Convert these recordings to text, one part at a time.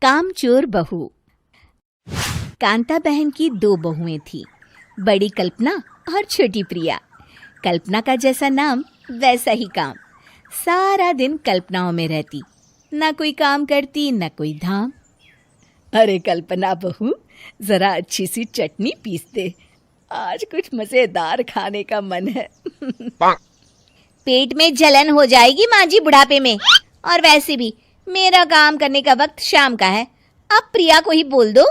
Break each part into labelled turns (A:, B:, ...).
A: कामचोर बहू। कांता बहन की 2 बहुएं थीं, बड़ी कल्पना और छोटी प्रिया। कल्पना का जैसा नाम वैसा ही काम। सारा दिन कल्पनाओं में रहती, ना कोई काम करती न कोई धाम। अरे कल्पना बहू, जरा अच्छी सी चटनी पीस दे, आज कुछ मजेदार खाने का मन है।
B: पेट में जलन हो जाएगी माँ जी बुढ़ापे में, और वैसे भी मेरा काम करने का वक्त शाम का है, अब प्रिया को ही बोल दो।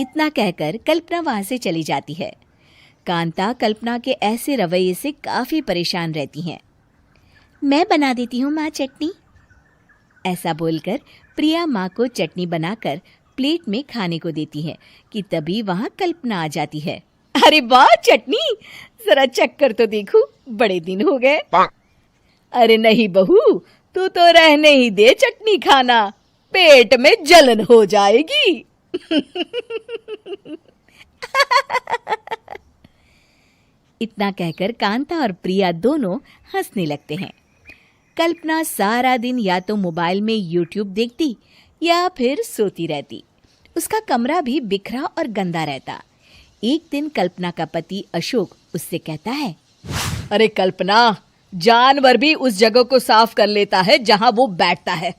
A: इतना कहकर कल्पना वहां से चली जाती है। कांता कल्पना के ऐसे रवैये से काफी परेशान रहती हैं। मैं बना देती हूँ माँ चटनी। ऐसा बोलकर प्रिया माँ को चटनी बनाकर प्लेट में खाने को देती है कि तभी वहां कल्पना आ जाती है। अरे वाह चटनी, जरा चख कर तो देखूं, बड़े दिन हो गए। अरे नहीं बहू, तू तो रहने ही दे चटनी खाना, पेट में जलन हो जाएगी। इतना कहकर कांता और प्रिया दोनों हंसने लगते हैं। कल्पना सारा दिन या तो मोबाइल में यूट्यूब देखती या फिर सोती रहती। उसका कमरा भी बिखरा और गंदा रहता। एक दिन कल्पना का पति अशोक उससे कहता है, अरे कल्पना, जानवर भी उस जगह को साफ कर लेता है जहां वो बैठता है,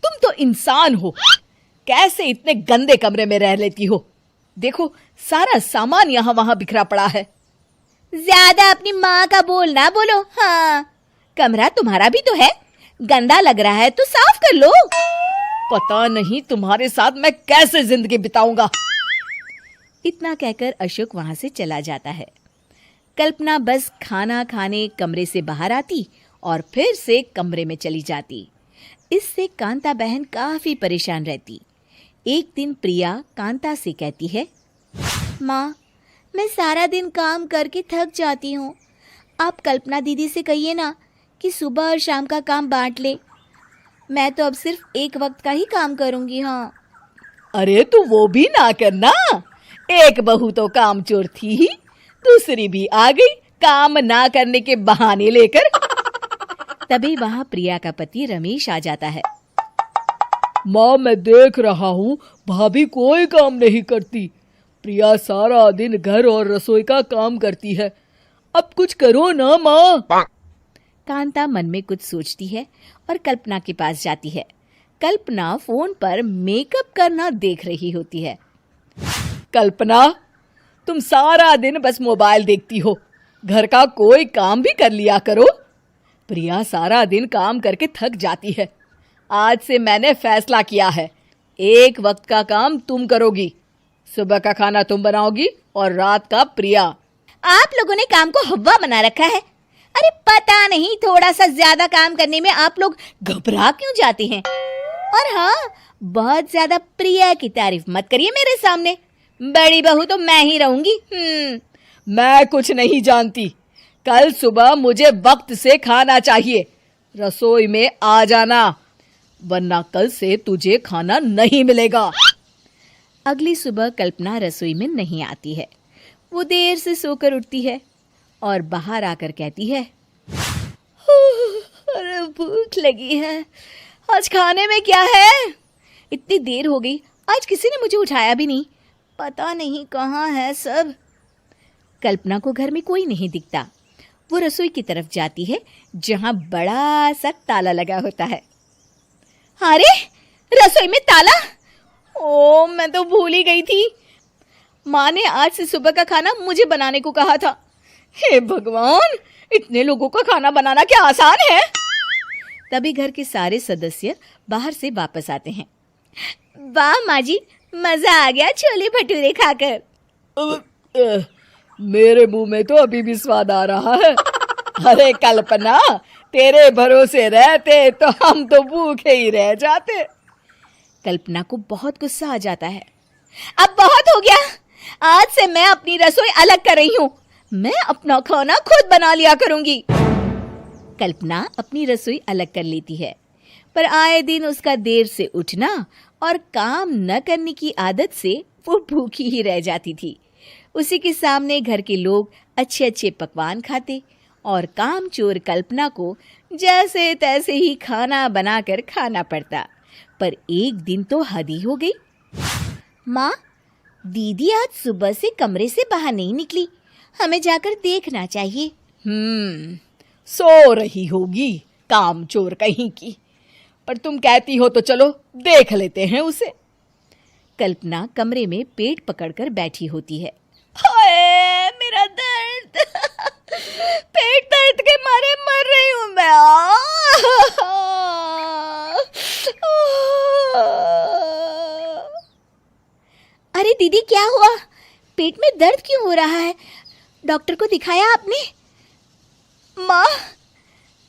A: तुम तो इंसान हो, कैसे इतने गंदे कमरे में रह लेती हो? देखो सारा सामान यहाँ वहां बिखरा पड़ा है।
B: ज्यादा अपनी माँ का बोल ना बोलो। हाँ,
A: कमरा तुम्हारा भी तो है, गंदा लग रहा है तो साफ कर लो। पता नहीं तुम्हारे साथ मैं कैसे जिंदगी बिताऊंगा। इतना कहकर अशोक वहां से चला जाता है। कल्पना बस खाना खाने कमरे से बाहर आती और फिर से कमरे में चली जाती। इससे कांता बहन काफी परेशान रहती। एक दिन प्रिया कांता से कहती है,
B: माँ, मैं सारा दिन काम करके थक जाती हूँ, आप कल्पना दीदी से कहिए ना कि सुबह और शाम का काम बांट ले। मैं तो अब सिर्फ एक वक्त का ही काम करूँगी। हाँ।
A: अरे तू वो भी ना करना, एक बहू तो कामचोर थी ही, दूसरी भी आ गई काम ना करने के बहाने लेकर। तभी वहां प्रिया का पति रमेश आ जाता है।
C: माँ, मैं देख रहा हूँ भाभी कोई काम नहीं करती, प्रिया सारा दिन घर और रसोई का काम करती है, अब कुछ करो ना माँ।
A: कांता मन में कुछ सोचती है और कल्पना के पास जाती है। कल्पना फोन पर मेकअप करना देख रही होती है। कल्पना, तुम सारा दिन बस मोबाइल देखती हो, घर का कोई काम भी कर लिया करो। प्रिया सारा दिन काम करके थक जाती है। आज से मैंने फैसला किया है, एक वक्त का काम तुम करोगी, सुबह का खाना तुम बनाओगी और रात का प्रिया।
B: आप लोगों ने काम को हवा बना रखा है। अरे पता नहीं थोड़ा सा ज्यादा काम करने में आप लोग घबरा क्यों जाते हैं। और हाँ, बहुत ज्यादा प्रिया की तारीफ मत करिए मेरे सामने, बड़ी बहू तो मैं ही रहूंगी।
A: मैं कुछ नहीं जानती, कल सुबह मुझे वक्त से खाना चाहिए, रसोई में आ जाना, वरना कल से तुझे खाना नहीं मिलेगा। अगली सुबह कल्पना रसोई में नहीं आती है। वो देर से सोकर उठती है और बाहर आकर कहती है, अरे भूख लगी है, आज खाने में क्या है? इतनी देर हो गई, आज किसी ने मुझे उठाया भी नहीं, पता नहीं कहाँ है सब। कल्पना को घर में कोई नहीं दिखता। वो रसोई की तरफ जाती है जहां बड़ा सा ताला लगा होता है। अरे रसोई में ताला! ओ, मैं तो भूल ही गई थी। माँ ने आज से सुबह का खाना मुझे बनाने को कहा था। हे भगवान, इतने लोगों का खाना बनाना क्या आसान है? तभी घर के सारे सदस्य बाहर से वापस आते हैं।
B: वाह माँ जी, मजा आ गया छोले भटूरे खाकर।
C: मेरे मुंह में तो अभी भी स्वाद आ रहा है।
A: अरे कल्पना, तेरे भरोसे रहते तो हम तो भूखे ही रह जाते। कल्पना को बहुत गुस्सा आ जाता है।
B: अब बहुत हो गया, आज से मैं अपनी रसोई अलग कर रही हूँ, मैं अपना खाना खुद बना लिया करूंगी।
A: कल्पना अपनी रसोई अलग कर लेती है, पर आए दिन उसका देर से उठना और काम न करने की आदत से वो भूखी ही रह जाती थी। उसी के सामने घर के लोग अच्छे अच्छे पकवान खाते और कामचोर कल्पना को जैसे तैसे ही खाना बनाकर खाना पड़ता।
B: पर एक दिन तो हद ही हो गई। माँ, दीदी आज सुबह से कमरे से बाहर नहीं निकली, हमें जाकर देखना चाहिए।
C: सो रही होगी कामचोर कहीं की, पर तुम कहती हो तो चलो देख लेते हैं उसे।
B: कल्पना कमरे में पेट पकड़कर बैठी होती है।
A: हाय मेरा दर्द, पेट दर्द के मारे मर रही हूं मैं।
B: अरे दीदी, क्या हुआ? पेट में दर्द क्यों हो रहा है? डॉक्टर को दिखाया आपने?
A: माँ,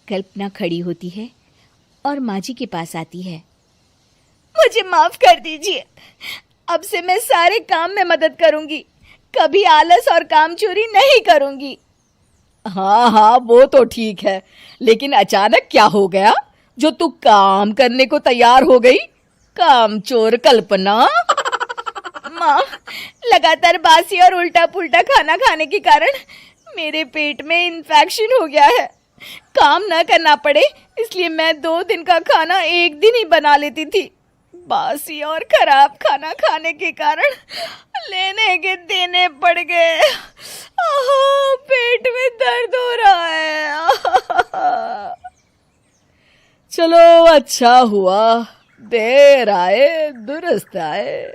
B: कल्पना खड़ी होती है और माँ जी के पास आती है।
A: मुझे माफ कर दीजिए, अब से मैं सारे काम में मदद करूंगी, कभी आलस और काम चोरी नहीं करूंगी।
C: हाँ हाँ, वो तो ठीक है, लेकिन अचानक क्या हो गया जो तू काम करने को तैयार हो गई? कामचोर कल्पना।
A: माँ, लगातार बासी और उल्टा पुल्टा खाना खाने के कारण मेरे पेट में इन्फेक्शन हो गया है। काम न करना पड़े इसलिए मैं 2 दिन का खाना एक दिन ही बना लेती थी। बासी और खराब खाना खाने के कारण लेने के देने पड़ गए। पेट में दर्द हो रहा है।
C: चलो अच्छा हुआ, देर आए दुरुस्त आए।